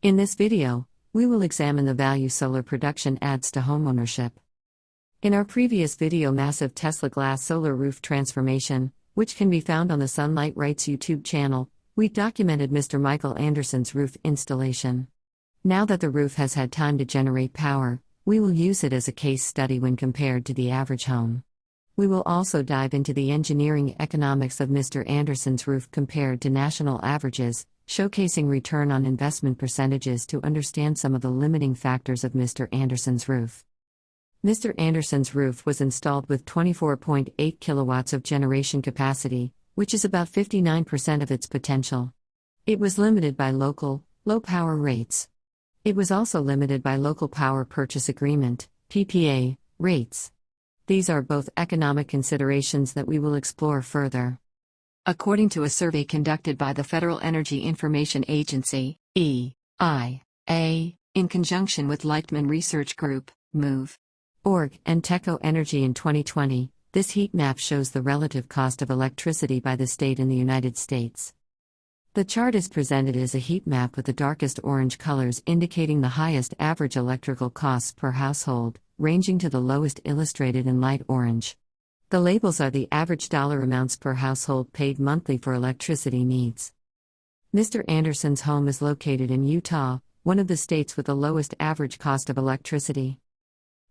In this video, we will examine the value solar production adds to homeownership. In our previous video, Massive Tesla Glass Solar Roof Transformation, which can be found on the SunlightRights YouTube channel, we documented Mr. Michael Anderson's roof installation. Now that the roof has had time to generate power, we will use it as a case study when compared to the average home. We will also dive into the engineering economics of Mr. Anderson's roof compared to national averages, showcasing return on investment percentages to understand some of the limiting factors of Mr. Anderson's roof. Mr. Anderson's roof was installed with 24.8 kilowatts of generation capacity, which is about 59% of its potential. It was limited by local, low power rates. It was also limited by local power purchase agreement, PPA, rates. These are both economic considerations that we will explore further. According to a survey conducted by the Federal Energy Information Agency, EIA, in conjunction with Lightman Research Group, MOVE.org, and TECO Energy in 2020, this heat map shows the relative cost of electricity by the state in the United States. The chart is presented as a heat map with the darkest orange colors indicating the highest average electrical costs per household, ranging to the lowest illustrated in light orange. The labels are the average dollar amounts per household paid monthly for electricity needs. Mr. Anderson's home is located in Utah, one of the states with the lowest average cost of electricity.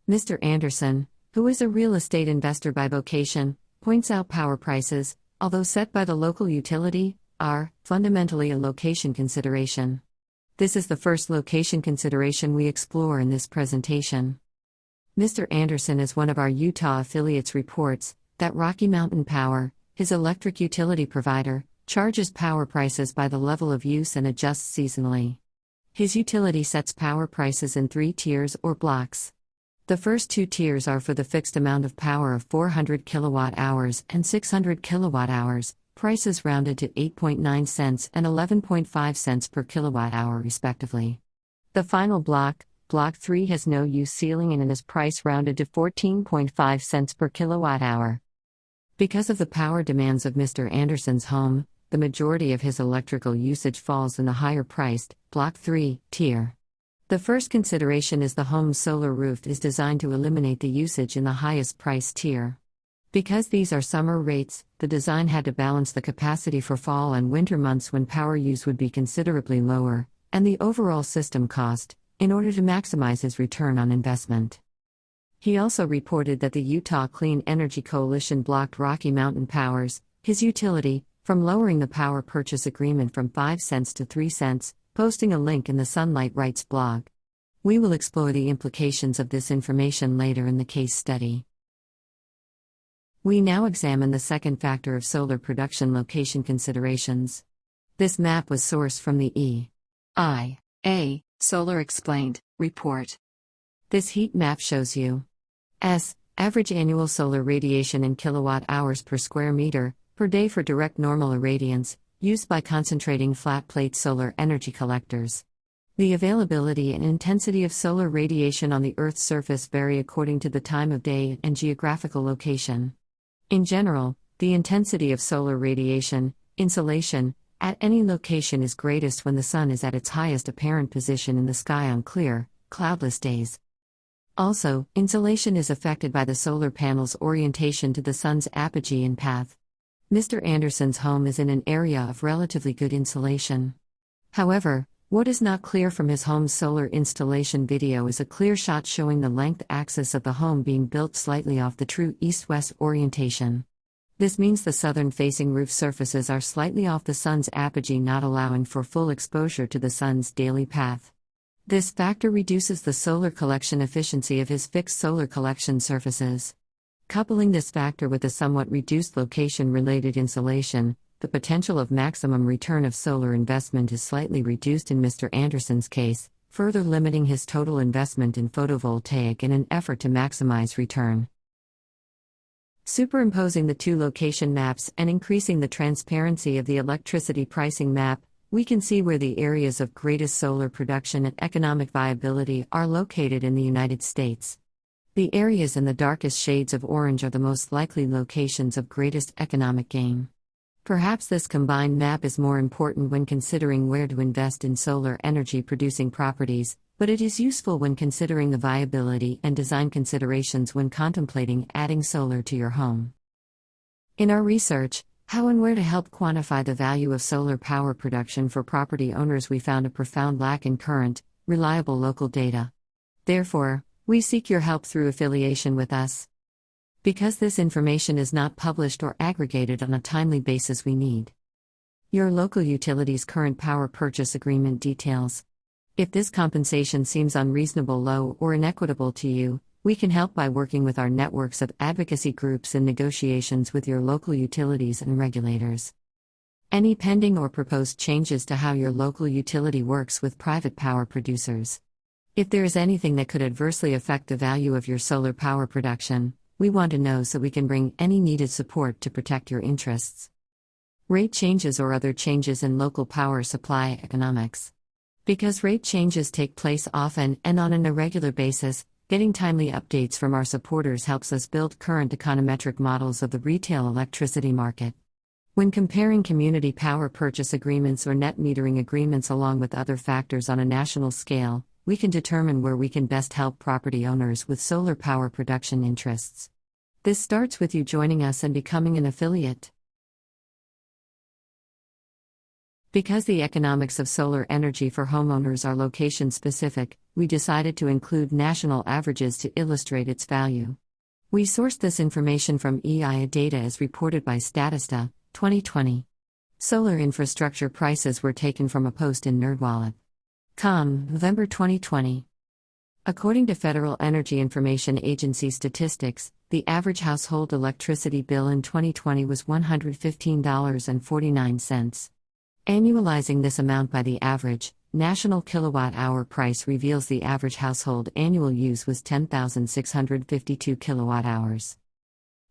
Mr. Anderson, who is a real estate investor by vocation, points out power prices, although set by the local utility, are fundamentally a location consideration. This is the first location consideration we explore in this presentation. Mr. Anderson is one of our Utah affiliates reports that Rocky Mountain Power, his electric utility provider, charges power prices by the level of use and adjusts seasonally. His utility sets power prices in 3 tiers or blocks. The first 2 tiers are for the fixed amount of power of 400 kilowatt-hours and 600 kilowatt-hours, prices rounded to 8.9 cents and 11.5 cents per kilowatt-hour respectively. The final block, Block 3, has no use ceiling and is price rounded to 14.5 cents per kilowatt-hour. Because of the power demands of Mr. Anderson's home, the majority of his electrical usage falls in the higher-priced, Block 3, tier. The first consideration is the home's solar roof is designed to eliminate the usage in the highest price tier. Because these are summer rates, the design had to balance the capacity for fall and winter months when power use would be considerably lower, and the overall system cost, in order to maximize his return on investment. He also reported that the Utah Clean Energy Coalition blocked Rocky Mountain Power's, his utility, from lowering the power purchase agreement from 5 cents to 3 cents, posting a link in the SunlightRights blog. We will explore the implications of this information later in the case study. We now examine the second factor of solar production location considerations. This map was sourced from the EIA, Solar Explained, report. This heat map shows U.S. average annual solar radiation in kilowatt-hours per square meter, per day for direct normal irradiance, used by concentrating flat-plate solar energy collectors. The availability and intensity of solar radiation on the Earth's surface vary according to the time of day and geographical location. In general, the intensity of solar radiation, insolation, at any location is greatest when the sun is at its highest apparent position in the sky on clear, cloudless days. Also, insolation is affected by the solar panel's orientation to the sun's apogee and path. Mr. Anderson's home is in an area of relatively good insolation. However, what is not clear from his home's solar installation video is a clear shot showing the length axis of the home being built slightly off the true east-west orientation. This means the southern-facing roof surfaces are slightly off the sun's apogee, not allowing for full exposure to the sun's daily path. This factor reduces the solar collection efficiency of his fixed solar collection surfaces. Coupling this factor with a somewhat reduced location-related insolation, the potential of maximum return of solar investment is slightly reduced in Mr. Anderson's case, further limiting his total investment in photovoltaic in an effort to maximize return. Superimposing the 2 location maps and increasing the transparency of the electricity pricing map, we can see where the areas of greatest solar production and economic viability are located in the United States. The areas in the darkest shades of orange are the most likely locations of greatest economic gain. Perhaps this combined map is more important when considering where to invest in solar energy producing properties, but it is useful when considering the viability and design considerations when contemplating adding solar to your home. In our research, How and Where to Help Quantify the Value of Solar Power Production for Property Owners, we found a profound lack in current, reliable local data. Therefore, we seek your help through affiliation with us. Because this information is not published or aggregated on a timely basis, we need your local utility's current power purchase agreement details. If this compensation seems unreasonable, low, or inequitable to you, we can help by working with our networks of advocacy groups in negotiations with your local utilities and regulators. Any pending or proposed changes to how your local utility works with private power producers. If there is anything that could adversely affect the value of your solar power production, we want to know so we can bring any needed support to protect your interests. Rate changes or other changes in local power supply economics. Because rate changes take place often and on an irregular basis, getting timely updates from our supporters helps us build current econometric models of the retail electricity market. When comparing community power purchase agreements or net metering agreements along with other factors on a national scale, we can determine where we can best help property owners with solar power production interests. This starts with you joining us and becoming an affiliate. Because the economics of solar energy for homeowners are location-specific, we decided to include national averages to illustrate its value. We sourced this information from EIA data as reported by Statista, 2020. Solar infrastructure prices were taken from a post in NerdWallet.com, November 2020. According to Federal Energy Information Agency statistics, the average household electricity bill in 2020 was $115.49. Annualizing this amount by the average national kilowatt-hour price reveals the average household annual use was 10,652 kilowatt-hours.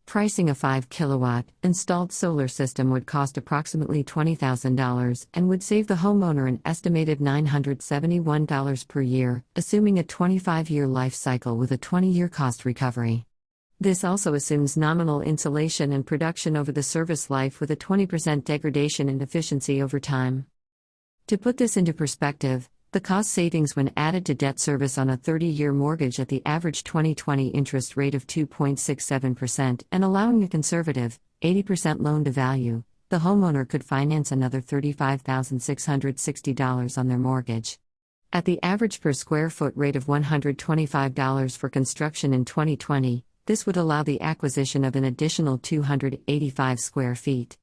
Pricing a 5 kilowatt installed solar system would cost approximately $20,000 and would save the homeowner an estimated $971 per year, assuming a 25-year life cycle with a 20-year cost recovery. This also assumes nominal insulation and production over the service life with a 20% degradation in efficiency over time. To put this into perspective, the cost savings when added to debt service on a 30-year mortgage at the average 2020 interest rate of 2.67% and allowing a conservative, 80% loan-to-value, the homeowner could finance another $35,660 on their mortgage. At the average per square foot rate of $125 for construction in 2020, this would allow the acquisition of an additional 285 square feet.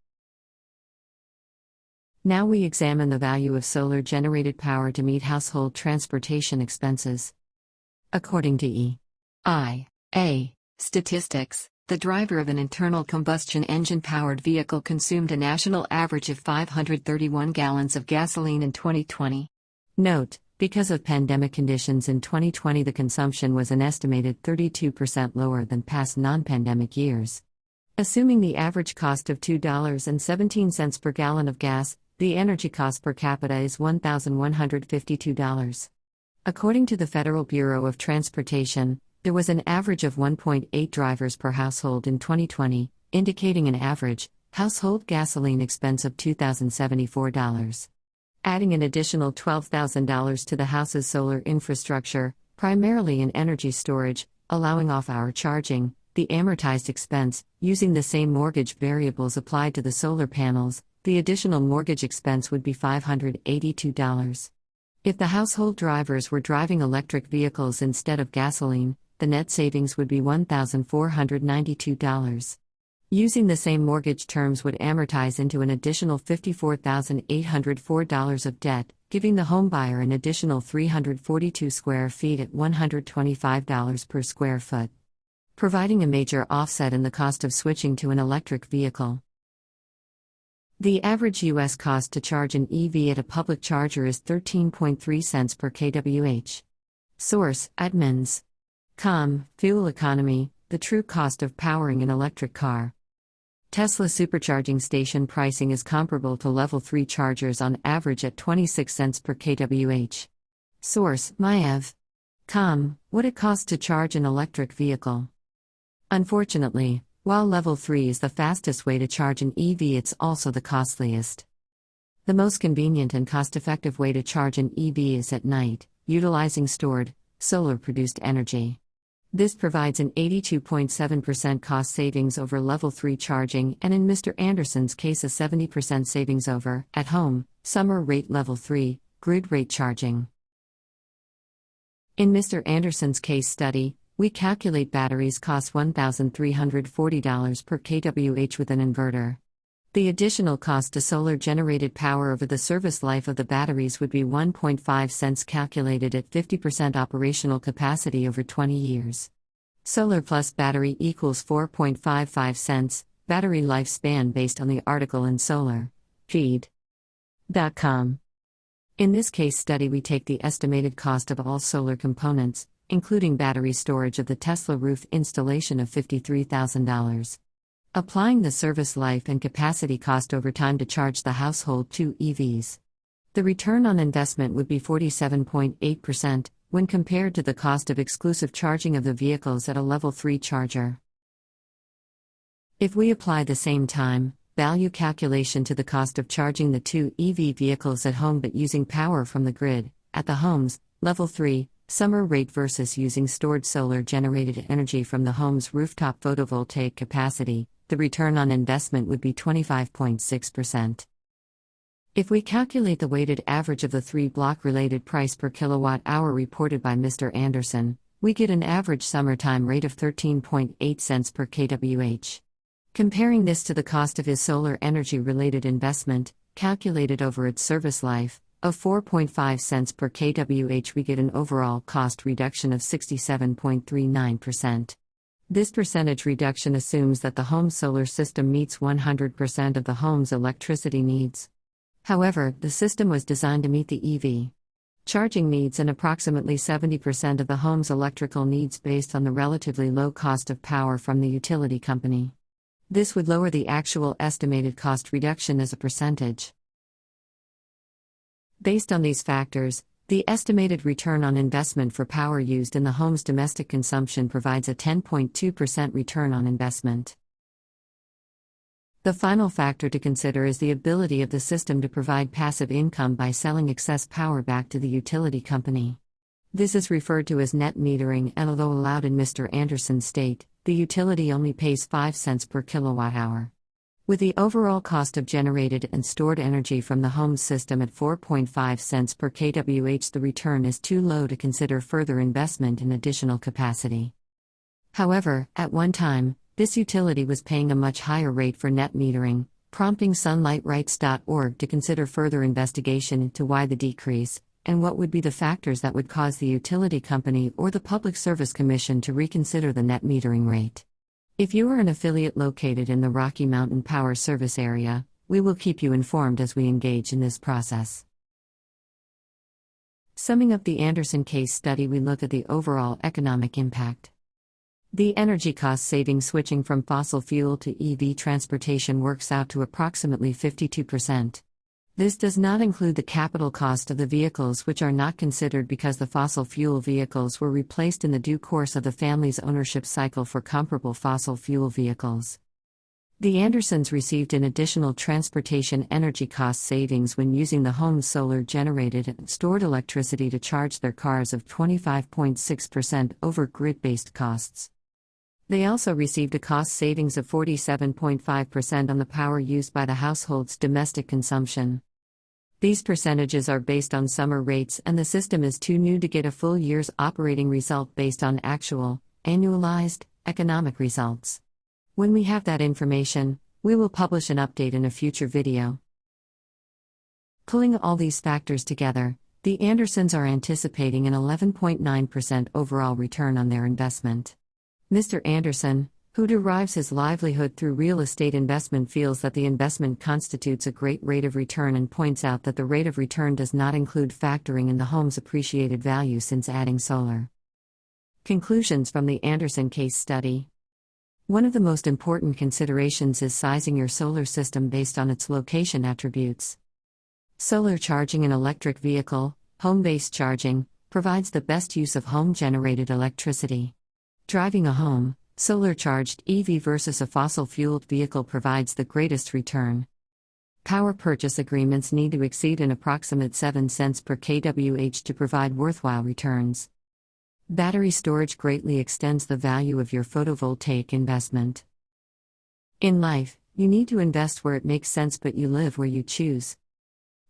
Now we examine the value of solar-generated power to meet household transportation expenses. According to EIA statistics, the driver of an internal combustion engine-powered vehicle consumed a national average of 531 gallons of gasoline in 2020. Note, because of pandemic conditions in 2020, the consumption was an estimated 32% lower than past non-pandemic years. Assuming the average cost of $2.17 per gallon of gas, the energy cost per capita is $1,152. According to the Federal Bureau of Transportation, there was an average of 1.8 drivers per household in 2020, indicating an average household gasoline expense of $2,074. Adding an additional $12,000 to the house's solar infrastructure, primarily in energy storage, allowing off-hour charging, the amortized expense, using the same mortgage variables applied to the solar panels, the additional mortgage expense would be $582. If the household drivers were driving electric vehicles instead of gasoline, the net savings would be $1,492. Using the same mortgage terms would amortize into an additional $54,804 of debt, giving the homebuyer an additional 342 square feet at $125 per square foot, providing a major offset in the cost of switching to an electric vehicle. The average U.S. cost to charge an EV at a public charger is 13.3 cents per kWh. Source: Admins.com, Fuel Economy, the true cost of powering an electric car. Tesla supercharging station pricing is comparable to Level 3 chargers on average at 26 cents per kWh. Source: Myev.com, what it costs to charge an electric vehicle. Unfortunately, While level 3 is the fastest way to charge an EV, it's also the costliest. The most convenient and cost-effective way to charge an EV is at night, utilizing stored, solar-produced energy. This provides an 82.7% cost savings over level 3 charging, and in Mr. Anderson's case a 70% savings over, at home, summer rate level 3, grid rate charging. In Mr. Anderson's case study, we calculate batteries cost $1,340 per kWh with an inverter. The additional cost to solar-generated power over the service life of the batteries would be 1.5 cents calculated at 50% operational capacity over 20 years. Solar plus battery equals 4.55 cents, battery lifespan based on the article in SunlightRights.com. In this case study we take the estimated cost of all solar components, including battery storage of the Tesla roof installation of $53,000. Applying the service life and capacity cost over time to charge the household 2 EVs. The return on investment would be 47.8% when compared to the cost of exclusive charging of the vehicles at a level 3 charger. If we apply the same time, value calculation to the cost of charging the 2 EV vehicles at home but using power from the grid, at the home's level 3, summer rate versus using stored solar-generated energy from the home's rooftop photovoltaic capacity, the return on investment would be 25.6%. If we calculate the weighted average of the 3 block-related price per kilowatt-hour reported by Mr. Anderson, we get an average summertime rate of 13.8 cents per kWh. Comparing this to the cost of his solar energy-related investment, calculated over its service life, of 4.5 cents per kWh, we get an overall cost reduction of 67.39%. This percentage reduction assumes that the home solar system meets 100% of the home's electricity needs. However, the system was designed to meet the EV charging needs and approximately 70% of the home's electrical needs based on the relatively low cost of power from the utility company. This would lower the actual estimated cost reduction as a percentage. Based on these factors, the estimated return on investment for power used in the home's domestic consumption provides a 10.2% return on investment. The final factor to consider is the ability of the system to provide passive income by selling excess power back to the utility company. This is referred to as net metering, and although allowed in Mr. Anderson's state, the utility only pays 5 cents per kilowatt-hour. With the overall cost of generated and stored energy from the home system at 4.5 cents per kWh, the return is too low to consider further investment in additional capacity. However, at one time, this utility was paying a much higher rate for net metering, prompting SunlightRights.org to consider further investigation into why the decrease, and what would be the factors that would cause the utility company or the Public Service Commission to reconsider the net metering rate. If you are an affiliate located in the Rocky Mountain Power Service area, we will keep you informed as we engage in this process. Summing up the Anderson case study, we look at the overall economic impact. The energy cost saving switching from fossil fuel to EV transportation works out to approximately 52%. This does not include the capital cost of the vehicles, which are not considered because the fossil fuel vehicles were replaced in the due course of the family's ownership cycle for comparable fossil fuel vehicles. The Andersons received an additional transportation energy cost savings when using the home's solar-generated and stored electricity to charge their cars of 25.6% over grid-based costs. They also received a cost savings of 47.5% on the power used by the household's domestic consumption. These percentages are based on summer rates, and the system is too new to get a full year's operating result based on actual, annualized, economic results. When we have that information, we will publish an update in a future video. Pulling all these factors together, the Andersons are anticipating an 11.9% overall return on their investment. Mr. Anderson, who derives his livelihood through real estate investment, feels that the investment constitutes a great rate of return and points out that the rate of return does not include factoring in the home's appreciated value since adding solar. Conclusions from the Anderson case study. One of the most important considerations is sizing your solar system based on its location attributes. Solar charging an electric vehicle, home-based charging, provides the best use of home-generated electricity. Driving a home, Solar charged EV versus a fossil fueled vehicle provides the greatest return. Power purchase agreements need to exceed an approximate 7 cents per kWh to provide worthwhile returns. Battery storage greatly extends the value of your photovoltaic investment. In life, you need to invest where it makes sense, but you live where you choose.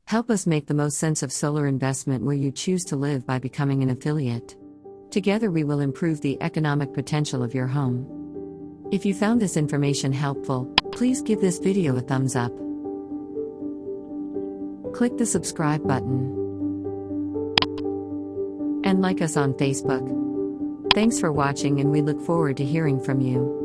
Help us make the most sense of solar investment where you choose to live by becoming an affiliate. Together we will improve the economic potential of your home. If you found this information helpful, please give this video a thumbs up. Click the subscribe button and like us on Facebook. Thanks for watching, and we look forward to hearing from you.